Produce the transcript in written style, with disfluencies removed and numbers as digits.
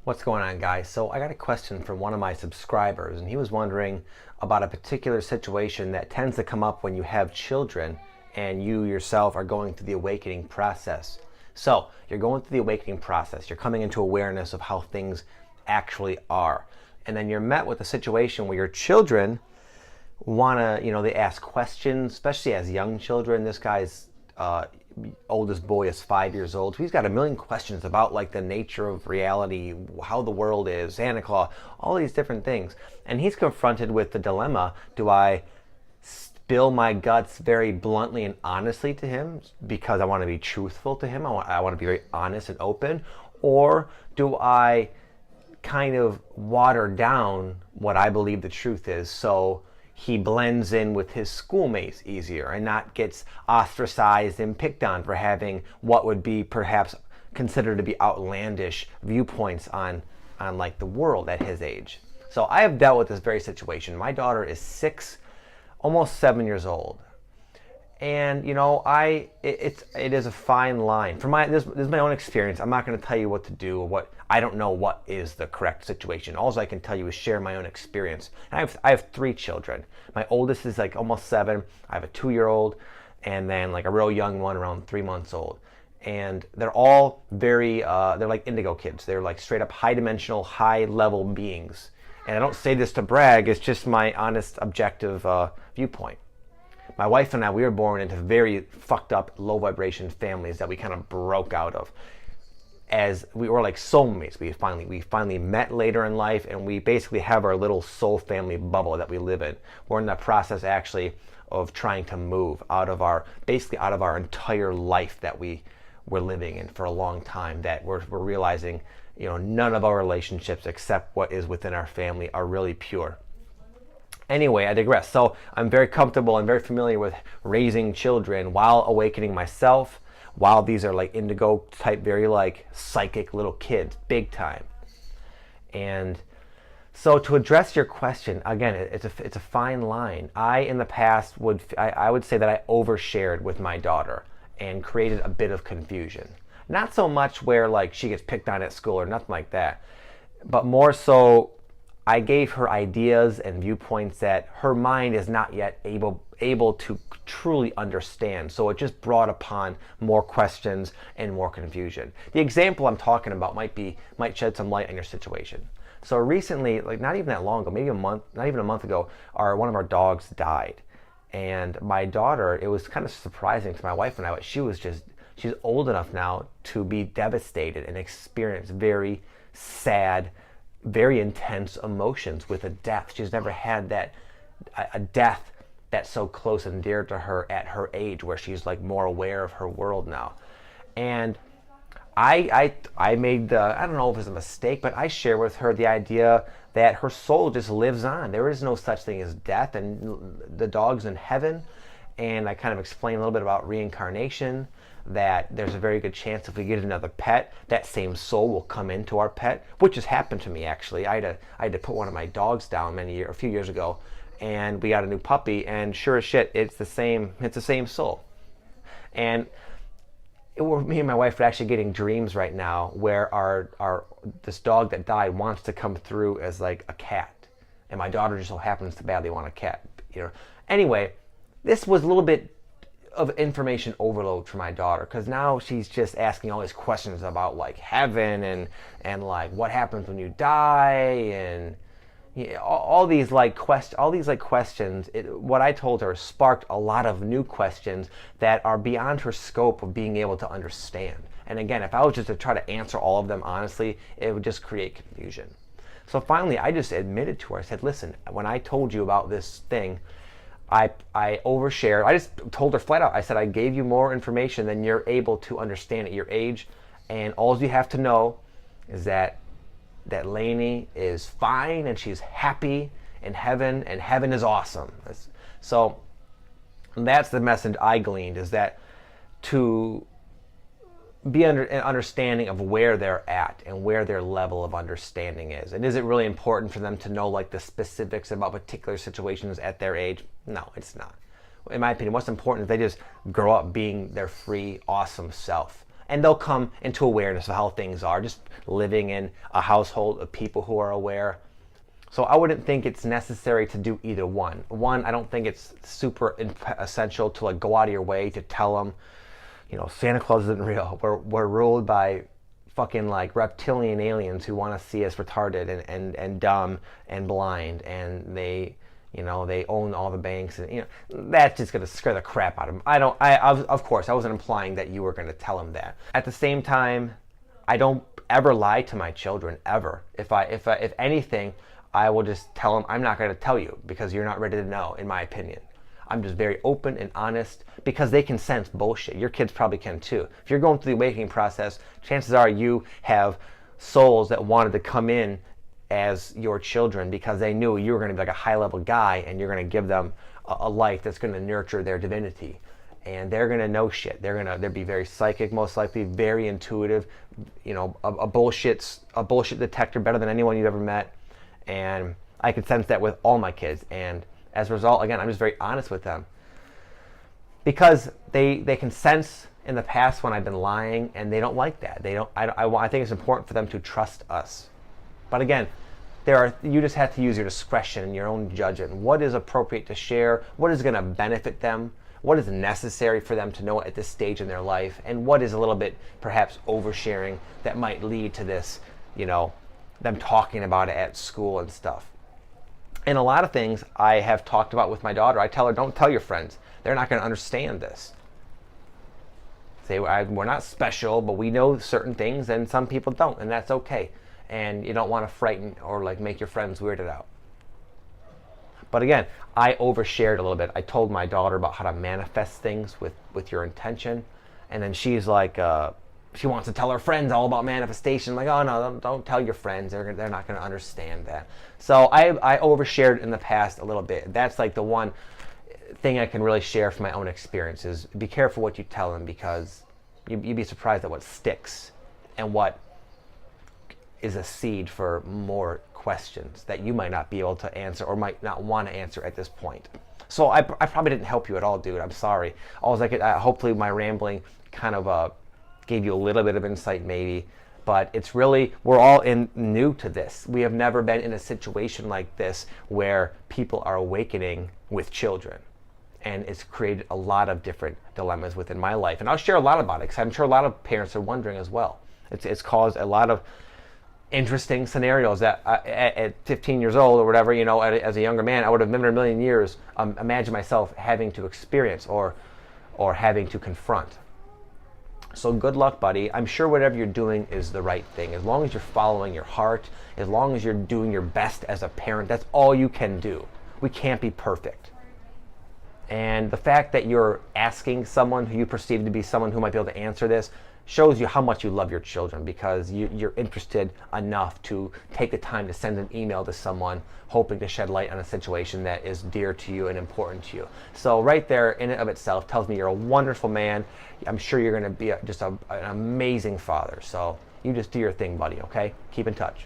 What's going on, guys? So I got a question from one of my subscribers, and he was wondering about a particular situation that tends to come up when you have children and you yourself are going through the awakening process. So you're going through the awakening process. You're coming into awareness of how things actually are. And then you're met with a situation where your children want to, they ask questions, especially as young children. This guy's oldest boy is 5 years old. So he's got a million questions about like the nature of reality, how the world is, Santa Claus, all these different things. And he's confronted with the dilemma: do I spill my guts very bluntly and honestly to him because I want to be truthful to him? I want to be very honest and open, or do I kind of water down what I believe the truth is so he blends in with his schoolmates easier and not gets ostracized and picked on for having what would be perhaps considered to be outlandish viewpoints on like the world at his age? So I have dealt with this very situation. My daughter is 6, almost 7 years old. And it is a fine line. This is my own experience. I'm not going to tell you what to do or what. I don't know what is the correct situation. All I can tell you is share my own experience. And I have 3 children. My oldest is like almost 7. I have a 2-year-old, and then like a real young one around 3 months old. And they're all very they're like Indigo kids. They're like straight up high dimensional, high level beings. And I don't say this to brag. It's just my honest, objective viewpoint. My wife and I, we were born into very fucked up, low vibration families that we kind of broke out of. As we were like soulmates. We finally met later in life, and we basically have our little soul family bubble that we live in. We're in the process actually of trying to move out of our entire life that we were living in for a long time, that we're realizing, none of our relationships except what is within our family are really pure. Anyway, I digress. So I'm very comfortable and very familiar with raising children while awakening myself, while these are like Indigo type, very like psychic little kids, big time. And so to address your question, again, it's a fine line. In the past I would say that I overshared with my daughter and created a bit of confusion. Not so much where like she gets picked on at school or nothing like that, but more so I gave her ideas and viewpoints that her mind is not yet able to truly understand. So it just brought upon more questions and more confusion. The example I'm talking about might shed some light on your situation. So recently, like not even that long ago, maybe not even a month ago, one of our dogs died. And my daughter, it was kind of surprising to my wife and I, but she's old enough now to be devastated and experience very sad, very intense emotions with a death. She's never had a death that's so close and dear to her at her age, where she's like more aware of her world now. And I made I don't know if it's a mistake, but I share with her the idea that her soul just lives on. There is no such thing as death, and the dog's in heaven. And I kind of explain a little bit about reincarnation, that there's a very good chance if we get another pet, that same soul will come into our pet, which has happened to me actually. I had to put one of my dogs down a few years ago, and we got a new puppy, and sure as shit, it's the same soul. And me and my wife are actually getting dreams right now where this dog that died wants to come through as like a cat, and my daughter just so happens to badly want a cat. Anyway, this was a little bit of information overload for my daughter, because now she's just asking all these questions about like heaven and like what happens when you die, and all these questions. What I told her sparked a lot of new questions that are beyond her scope of being able to understand. And again, if I was just to try to answer all of them honestly, it would just create confusion. So finally, I just admitted to her. I said, listen, when I told you about this thing, I overshared. I just told her flat out. I said, I gave you more information than you're able to understand at your age, and all you have to know is that Lainey is fine and she's happy in heaven, and heaven is awesome. So that's the message I gleaned, is that to be an understanding of where they're at and where their level of understanding is. And is it really important for them to know like the specifics about particular situations at their age? No, it's not. In my opinion, what's important is they just grow up being their free, awesome self. And they'll come into awareness of how things are, just living in a household of people who are aware. So I wouldn't think it's necessary to do either one. One, I don't think it's super essential to like go out of your way to tell them, you know, Santa Claus isn't real. We're ruled by fucking like reptilian aliens who want to see us retarded and dumb and blind, and they, you know, they own all the banks, and you know, that's just gonna scare the crap out of them. Of course, I wasn't implying that you were gonna tell them that. At the same time, I don't ever lie to my children ever. If anything, I will just tell them I'm not gonna tell you because you're not ready to know, in my opinion. I'm just very open and honest because they can sense bullshit. Your kids probably can too. If you're going through the awakening process, chances are you have souls that wanted to come in as your children because they knew you were going to be like a high-level guy and you're going to give them a life that's going to nurture their divinity. And they're going to know shit. They'll be very psychic, most likely, very intuitive, you know, a bullshit detector better than anyone you've ever met. And I could sense that with all my kids. And as a result, again, I'm just very honest with them because they can sense in the past when I've been lying, and they don't like that. I think it's important for them to trust us. But again, you just have to use your discretion and your own judgment. What is appropriate to share? What is going to benefit them? What is necessary for them to know at this stage in their life? And what is a little bit perhaps oversharing that might lead to this, you know, them talking about it at school and stuff. And a lot of things I have talked about with my daughter. I tell her, don't tell your friends. They're not going to understand this. Say, we're not special, but we know certain things, and some people don't, and that's okay. And you don't want to frighten or like make your friends weirded out. But again, I overshared a little bit. I told my daughter about how to manifest things with your intention, and then she's like, she wants to tell her friends all about manifestation. I'm like, oh no, don't tell your friends. They're not going to understand that. So I overshared in the past a little bit. That's like the one thing I can really share from my own experiences. Be careful what you tell them because you'd be surprised at what sticks and what is a seed for more questions that you might not be able to answer or might not want to answer at this point. So I probably didn't help you at all, dude. I'm sorry. Hopefully my rambling kind of gave you a little bit of insight maybe, but it's really, we're all new to this. We have never been in a situation like this where people are awakening with children. And it's created a lot of different dilemmas within my life. And I'll share a lot about it because I'm sure a lot of parents are wondering as well. It's caused a lot of interesting scenarios that at 15 years old or whatever, you know, as a younger man, I would have never in a million years imagined myself having to experience or having to confront. So good luck, buddy. I'm sure whatever you're doing is the right thing. As long as you're following your heart, as long as you're doing your best as a parent, that's all you can do. We can't be perfect. And the fact that you're asking someone who you perceive to be someone who might be able to answer this shows you how much you love your children because you're interested enough to take the time to send an email to someone hoping to shed light on a situation that is dear to you and important to you. So right there in and of itself tells me you're a wonderful man. I'm sure you're going to be just an amazing father. So you just do your thing, buddy, okay? Keep in touch.